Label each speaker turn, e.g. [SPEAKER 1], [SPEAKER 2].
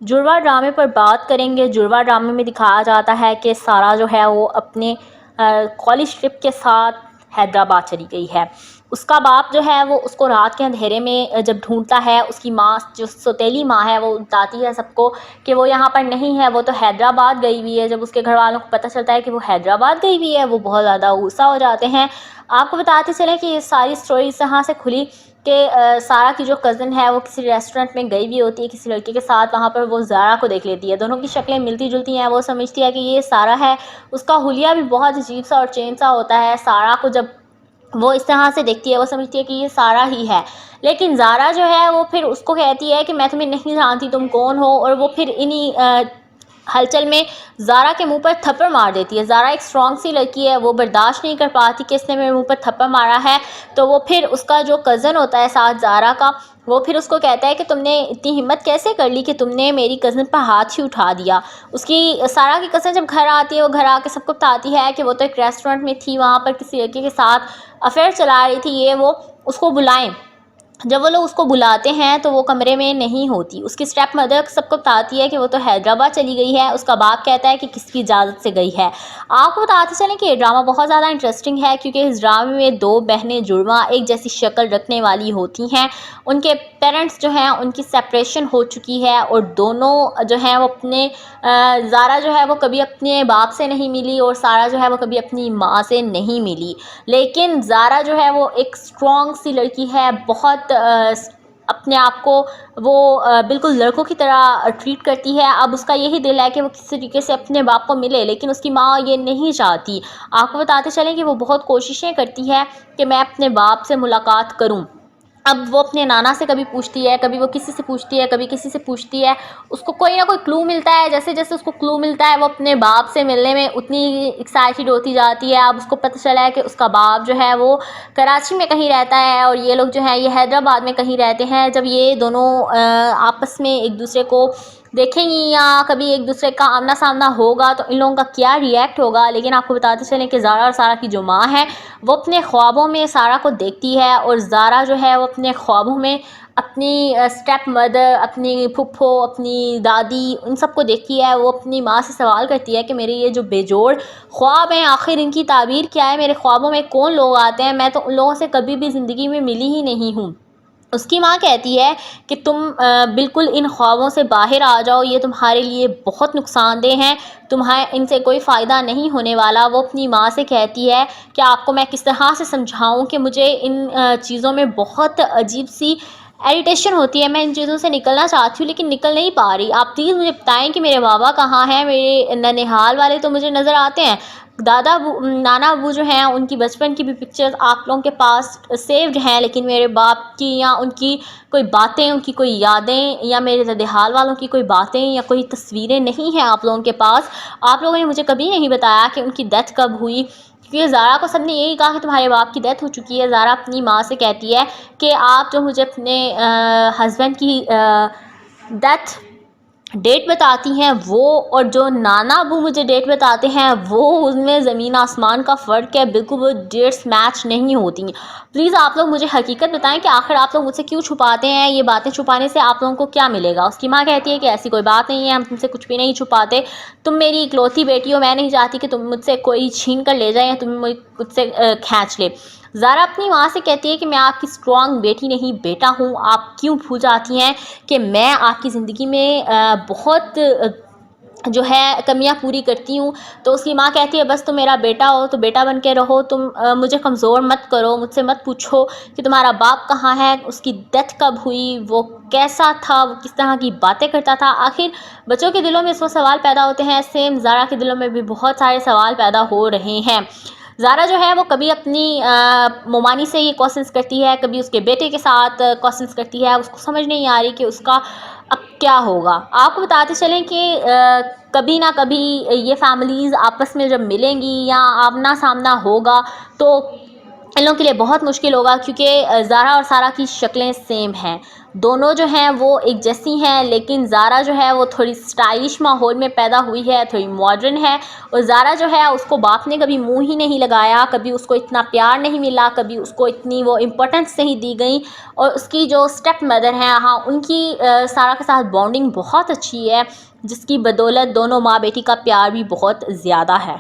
[SPEAKER 1] جڑواں ڈرامے پر بات کریں گے۔ جڑواں ڈرامے میں دکھایا جاتا ہے کہ سارہ جو ہے وہ اپنے کالج ٹرپ کے ساتھ حیدرآباد چلی گئی ہے۔ اس کا باپ جو ہے وہ اس کو رات کے اندھیرے میں جب ڈھونڈتا ہے، اس کی ماں جو سوتیلی ماں ہے وہ بتاتی ہے سب کو کہ وہ یہاں پر نہیں ہے، وہ تو حیدرآباد گئی ہوئی ہے۔ جب اس کے گھر والوں کو پتہ چلتا ہے کہ وہ حیدرآباد گئی ہوئی ہے، وہ بہت زیادہ غصہ ہو جاتے ہیں۔ آپ کو بتاتے چلیں کہ یہ ساری سٹوری اس طرح سے کھلی کہ سارہ کی جو کزن ہے وہ کسی ریسٹورنٹ میں گئی ہوئی ہوتی ہے کسی لڑکے کے ساتھ، وہاں پر وہ زارا کو دیکھ لیتی ہے، دونوں کی شکلیں ملتی جلتی ہیں، وہ سمجھتی ہے کہ یہ سارہ ہے۔ اس کا حلیہ بھی بہت عجیب سا اور چینج سا ہوتا ہے۔ سارہ کو جب وہ اس طرح سے دیکھتی ہے وہ سمجھتی ہے کہ یہ سارہ ہی ہے، لیکن زارا جو ہے وہ پھر اس کو کہتی ہے کہ میں تمہیں نہیں جانتی، تم کون ہو، اور وہ پھر انہی ہلچل میں زارا کے منہ پر تھپڑ مار دیتی ہے۔ زارا ایک اسٹرانگ سی لڑکی ہے، وہ برداشت نہیں کر پاتی کہ اس نے میرے منہ پر تھپڑ مارا ہے، تو وہ پھر اس کا جو کزن ہوتا ہے ساتھ زارا کا، وہ پھر اس کو کہتا ہے کہ تم نے اتنی ہمت کیسے کر لی کہ تم نے میری کزن پر ہاتھ ہی اٹھا دیا۔ اس کی سارہ کی کزن جب گھر آتی ہے، وہ گھر آ کے سب کو بتاتی ہے کہ وہ تو ایک ریسٹورنٹ میں تھی، وہاں پر کسی لڑکے کے ساتھ افیئر چلا رہی تھی، یہ وہ اس کو بلائیں۔ جب وہ لوگ اس کو بلاتے ہیں تو وہ کمرے میں نہیں ہوتی۔ اس کی اسٹیپ مدر سب کو بتاتی ہے کہ وہ تو حیدرآباد چلی گئی ہے۔ اس کا باپ کہتا ہے کہ کس کی اجازت سے گئی ہے۔ آپ کو بتاتے چلیں کہ یہ ڈرامہ بہت زیادہ انٹرسٹنگ ہے، کیونکہ اس ڈرامے میں دو بہنیں جڑواں ایک جیسی شکل رکھنے والی ہوتی ہیں۔ ان کے پیرنٹس جو ہیں ان کی سپریشن ہو چکی ہے، اور دونوں جو ہیں وہ اپنے زارا جو ہے وہ کبھی اپنے باپ سے نہیں ملی، اور سارہ جو ہے وہ کبھی اپنی ماں سے نہیں ملی، لیکن زارا جو ہے وہ ایک اسٹرانگ سی لڑکی ہے، بہت اپنے آپ کو وہ بالکل لڑکوں کی طرح ٹریٹ کرتی ہے۔ اب اس کا یہی دل ہے کہ وہ کسی طریقے سے اپنے باپ کو ملے، لیکن اس کی ماں یہ نہیں چاہتی۔ آپ کو بتاتے چلیں کہ وہ بہت کوششیں کرتی ہے کہ میں اپنے باپ سے ملاقات کروں۔ اب وہ اپنے نانا سے کبھی پوچھتی ہے، کبھی وہ کسی سے پوچھتی ہے، کبھی کسی سے پوچھتی ہے، اس کو کوئی نہ کوئی کلو ملتا ہے۔ جیسے جیسے اس کو کلو ملتا ہے وہ اپنے باپ سے ملنے میں اتنی ایکسائٹیڈ ہوتی جاتی ہے۔ اب اس کو پتہ چلا ہے کہ اس کا باپ جو ہے وہ کراچی میں کہیں رہتا ہے، اور یہ لوگ جو ہیں یہ حیدرآباد میں کہیں رہتے ہیں۔ جب یہ دونوں آپس میں ایک دوسرے کو دیکھیں گی یا کبھی ایک دوسرے کا آمنا سامنا ہوگا تو ان لوگوں کا کیا ری ایکٹ ہوگا۔ لیکن آپ کو بتاتے چلیں کہ زارا اور سارہ کی جو ماں ہے وہ اپنے خوابوں میں سارہ کو دیکھتی ہے، اور زارا جو ہے وہ اپنے خوابوں میں اپنی اسٹیپ مدر، اپنی پھپھو، اپنی دادی، ان سب کو دیکھتی ہے۔ وہ اپنی ماں سے سوال کرتی ہے کہ میرے یہ جو بے جوڑ خواب ہیں آخر ان کی تعبیر کیا ہے، میرے خوابوں میں کون لوگ آتے ہیں، میں تو ان لوگوں سے کبھی بھی زندگی میں ملی ہی نہیں ہوں۔ اس کی ماں کہتی ہے کہ تم بالکل ان خوابوں سے باہر آ جاؤ، یہ تمہارے لیے بہت نقصان دہ ہیں، تمہیں ان سے کوئی فائدہ نہیں ہونے والا۔ وہ اپنی ماں سے کہتی ہے کہ آپ کو میں کس طرح سے سمجھاؤں کہ مجھے ان چیزوں میں بہت عجیب سی ایریٹیشن ہوتی ہے، میں ان چیزوں سے نکلنا چاہتی ہوں لیکن نکل نہیں پا رہی۔ آپ پلیز مجھے بتائیں کہ میرے بابا کہاں ہیں، میرے ننیحال والے تو مجھے نظر آتے ہیں، نانا ابو جو ہیں ان کی بچپن کی بھی پکچرز آپ لوگوں کے پاس سیوڈ ہیں، لیکن میرے باپ کی یا ان کی کوئی باتیں، ان کی کوئی یادیں، یا میرے ننیحال والوں کی کوئی باتیں یا کوئی تصویریں نہیں ہیں آپ لوگوں کے پاس۔ آپ لوگوں نے مجھے کبھی نہیں بتایا کہ ان کی ڈیتھ کب ہوئی، کیونکہ زارا کو سب نے یہی کہا کہ تمہارے باپ کی ڈیتھ ہو چکی ہے۔ زارا اپنی ماں سے کہتی ہے کہ آپ جو مجھے اپنے ہسبینڈ کی ڈیتھ ڈیٹ بتاتی ہیں وہ، اور جو نانا ابو مجھے ڈیٹ بتاتے ہیں وہ، ان میں زمین آسمان کا فرق ہے، بالکل وہ ڈیٹس میچ نہیں ہوتی۔ پلیز آپ لوگ مجھے حقیقت بتائیں کہ آخر آپ لوگ مجھ سے کیوں چھپاتے ہیں، یہ باتیں چھپانے سے آپ لوگوں کو کیا ملے گا۔ اس کی ماں کہتی ہے کہ ایسی کوئی بات نہیں ہے، ہم تم سے کچھ بھی نہیں چھپاتے، تم میری اکلوتی بیٹی ہو، میں نہیں چاہتی کہ تم مجھ سے کوئی چھین کر لے جائے یا تم مجھ سے کھینچ لے۔ زارا اپنی ماں سے کہتی ہے کہ میں آپ کی اسٹرانگ بیٹی نہیں بیٹا ہوں، آپ کیوں بھول جاتی ہیں کہ میں آپ کی زندگی میں بہت جو ہے کمیاں پوری کرتی ہوں۔ تو اس کی ماں کہتی ہے بس تم میرا بیٹا ہو تو بیٹا بن کے رہو، تم مجھے کمزور مت کرو، مجھ سے مت پوچھو کہ تمہارا باپ کہاں ہے، اس کی ڈیتھ کب ہوئی، وہ کیسا تھا، وہ کس طرح کی باتیں کرتا تھا۔ آخر بچوں کے دلوں میں اس وقت سوال پیدا ہوتے ہیں، سیم زارا کے دلوں میں بھی بہت سارے سوال پیدا ہو رہے ہیں۔ زارا جو ہے وہ کبھی اپنی مومانی سے یہ کوشچنس کرتی ہے، کبھی اس کے بیٹے کے ساتھ کوشچنس کرتی ہے، اس کو سمجھ نہیں آ رہی کہ اس کا اب کیا ہوگا۔ آپ کو بتاتے چلیں کہ کبھی نہ کبھی یہ فیملیز آپس میں جب ملیں گی یا آمنا سامنا ہوگا تو ان لوگوں کے لیے بہت مشکل ہوگا، کیونکہ زارا اور سارہ کی شکلیں سیم ہیں۔ دونوں جو ہیں وہ ایک جیسی ہیں، لیکن زارا جو ہے وہ تھوڑی اسٹائلش ماحول میں پیدا ہوئی ہے، تھوڑی ماڈرن ہے، اور زارا جو ہے اس کو باپ نے کبھی منہ ہی نہیں لگایا، کبھی اس کو اتنا پیار نہیں ملا، کبھی اس کو اتنی وہ امپورٹنس نہیں دی گئی. اور اس کی جو اسٹیپ مدر ہیں، ہاں ان کی سارا کے ساتھ بانڈنگ بہت اچھی ہے، جس کی بدولت دونوں ماں بیٹی کا پیار بھی بہت زیادہ ہے.